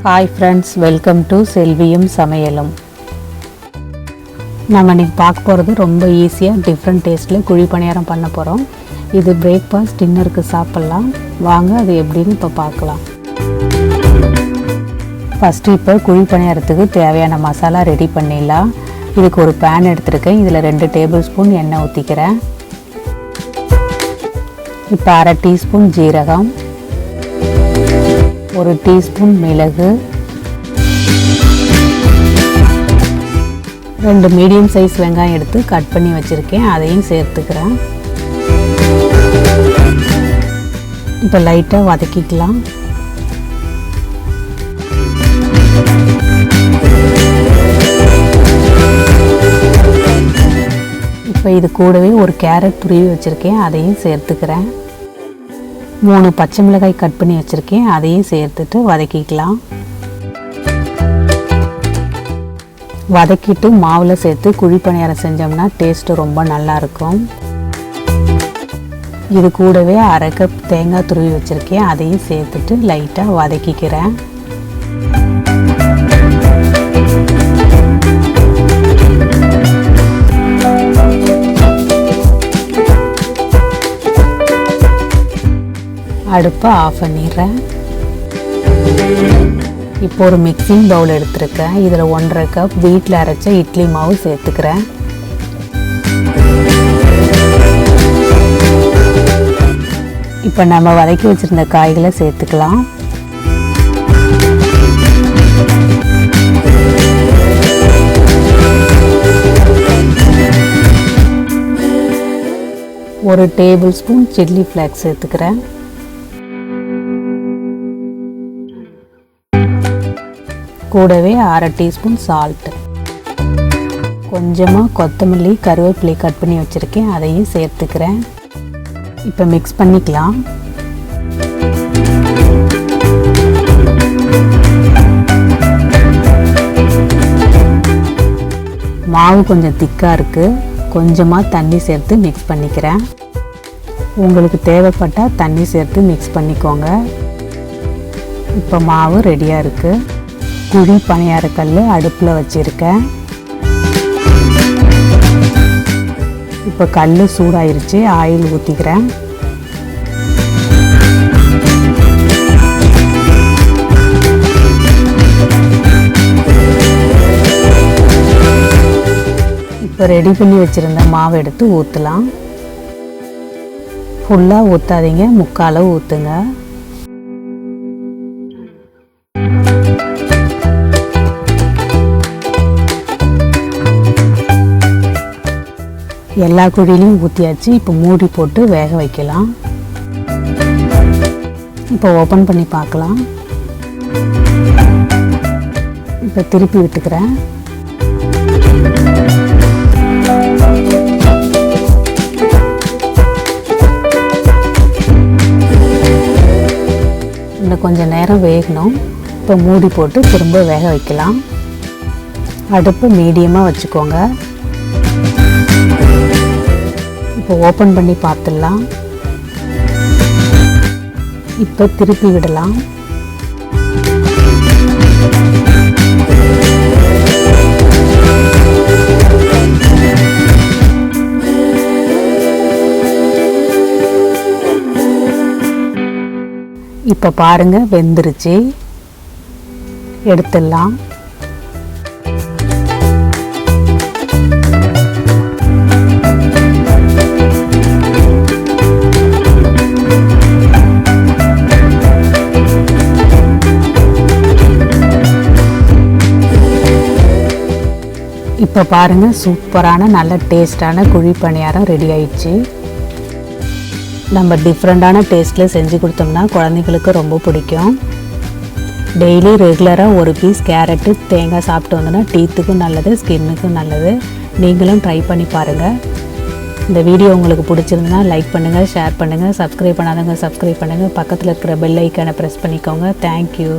Hi friends, welcome to Selviyum Samayalum. நம்ம இன்னைக்கு பார்க்க போகிறது ரொம்ப ஈஸியாக டிஃப்ரெண்ட் டேஸ்ட்டில் குழி பணியாரம் பண்ண போகிறோம். இது பிரேக்ஃபாஸ்ட் டின்னருக்கு சாப்பிட்லாம். வாங்க அது எப்படின்னு இப்போ பார்க்கலாம். ஃபஸ்ட்டு இப்போ குழி பணியாரத்துக்கு தேவையான மசாலா ரெடி பண்ணிடலாம். இதுக்கு ஒரு பேன் எடுத்துருக்கேன். இதில் 2 டேபிள் ஸ்பூன் எண்ணெய் ஊற்றிக்கிறேன். இப்போ 1/2 டீஸ்பூன் ஜீரகம், 1 டீஸ்பூன் மிளகு, 2 மீடியம் சைஸ் வெங்காயம் எடுத்து கட் பண்ணி வச்சுருக்கேன், அதையும் சேர்த்துக்கிறேன். இப்போ லைட்டாக வதக்கிக்கலாம். இப்போ இது கூடவே ஒரு கேரட் துருவி வச்சுருக்கேன், அதையும் சேர்த்துக்கிறேன். 3 பச்சை மிளகாய் கட் பண்ணி வச்சுருக்கேன், அதையும் சேர்த்துட்டு வதக்கிக்கலாம். வதக்கிட்டு மாவில் சேர்த்து குழி பணியாரம் செஞ்சோம்னா டேஸ்ட்டு ரொம்ப நல்லாயிருக்கும். இது கூடவே 1/2 கப் தேங்காய் துருவி வச்சுருக்கேன், அதையும் சேர்த்துட்டு லைட்டாக வதக்கிக்கிறேன். அடுப்பை ஆஃப் பண்ணிடுறேன். இப்போ ஒரு மிக்சிங் பவுல் எடுத்துருக்கேன். இதில் 1/2 கப் வீட்டில் அரைச்ச இட்லி மாவு சேர்த்துக்கிறேன். இப்போ நம்ம வதக்கி வச்சுருந்த காய்களை சேர்த்துக்கலாம். ஒரு டேபிள் ஸ்பூன் சில்லி ஃப்ளேக்ஸ் சேர்த்துக்கிறேன். கூடவே 1/2 டீஸ்பூன் சால்ட், கொஞ்சமாக கொத்தமல்லி கருவேப்பிலை கட் பண்ணி வச்சுருக்கேன், அதையும் சேர்த்துக்கிறேன். இப்போ மிக்ஸ் பண்ணிக்கலாம். மாவு கொஞ்சம் திக்காக இருக்குது, கொஞ்சமாக தண்ணி சேர்த்து மிக்ஸ் பண்ணிக்கிறேன். உங்களுக்கு தேவைப்பட்டால் தண்ணி சேர்த்து மிக்ஸ் பண்ணிக்கோங்க. இப்போ மாவு ரெடியாக இருக்குது. குழி பணியாரக்கல் அடுப்பில் வச்சுருக்கேன். இப்போ கல் சூடாயிருச்சு, ஆயில் ஊற்றிக்கிறேன். இப்போ ரெடி பண்ணி வச்சுருந்த மாவு எடுத்து ஊற்றலாம். ஃபுல்லாக ஊற்றாதீங்க, முக்கால் ஊற்றுங்க. எல்லா குழியிலையும் ஊற்றியாச்சு. இப்போ மூடி போட்டு வேக வைக்கலாம். இப்போ ஓப்பன் பண்ணி பார்க்கலாம். இப்போ திருப்பி விட்டுக்கிறேன். இன்னும் கொஞ்சம் நேரம் வேகணும். இப்போ மூடி போட்டு திரும்ப வேக வைக்கலாம். அடுப்பு மீடியமாக வச்சுக்கோங்க. இப்போ ஓப்பன் பண்ணி பார்த்துடலாம். இப்போ திருப்பி விடலாம். இப்போ பாருங்க, வெந்துருச்சு. எடுத்துடலாம். இப்போ பாருங்கள், சூப்பரான நல்ல டேஸ்டான குழி பணியாரம் ரெடி ஆயிடுச்சு. நம்ம டிஃப்ரெண்ட்டான டேஸ்ட்டில் செஞ்சு கொடுத்தோம்னா குழந்தைங்களுக்கு ரொம்ப பிடிக்கும். டெய்லி ரெகுலராக ஒரு பீஸ் கேரட்டு தேங்காய் சாப்பிட்டு வந்தோன்னா டீத்துக்கும் நல்லது, ஸ்கின்னுக்கும் நல்லது. நீங்களும் ட்ரை பண்ணி பாருங்கள். இந்த வீடியோ உங்களுக்கு பிடிச்சிருந்ததுன்னா லைக் பண்ணுங்கள், ஷேர் பண்ணுங்கள், சப்ஸ்கிரைப் பண்ணாதவங்க சப்ஸ்கிரைப் பண்ணுங்கள். பக்கத்தில் இருக்கிற பெல் ஐக்கானை ப்ரெஸ் பண்ணிக்கோங்க. தேங்க்யூ.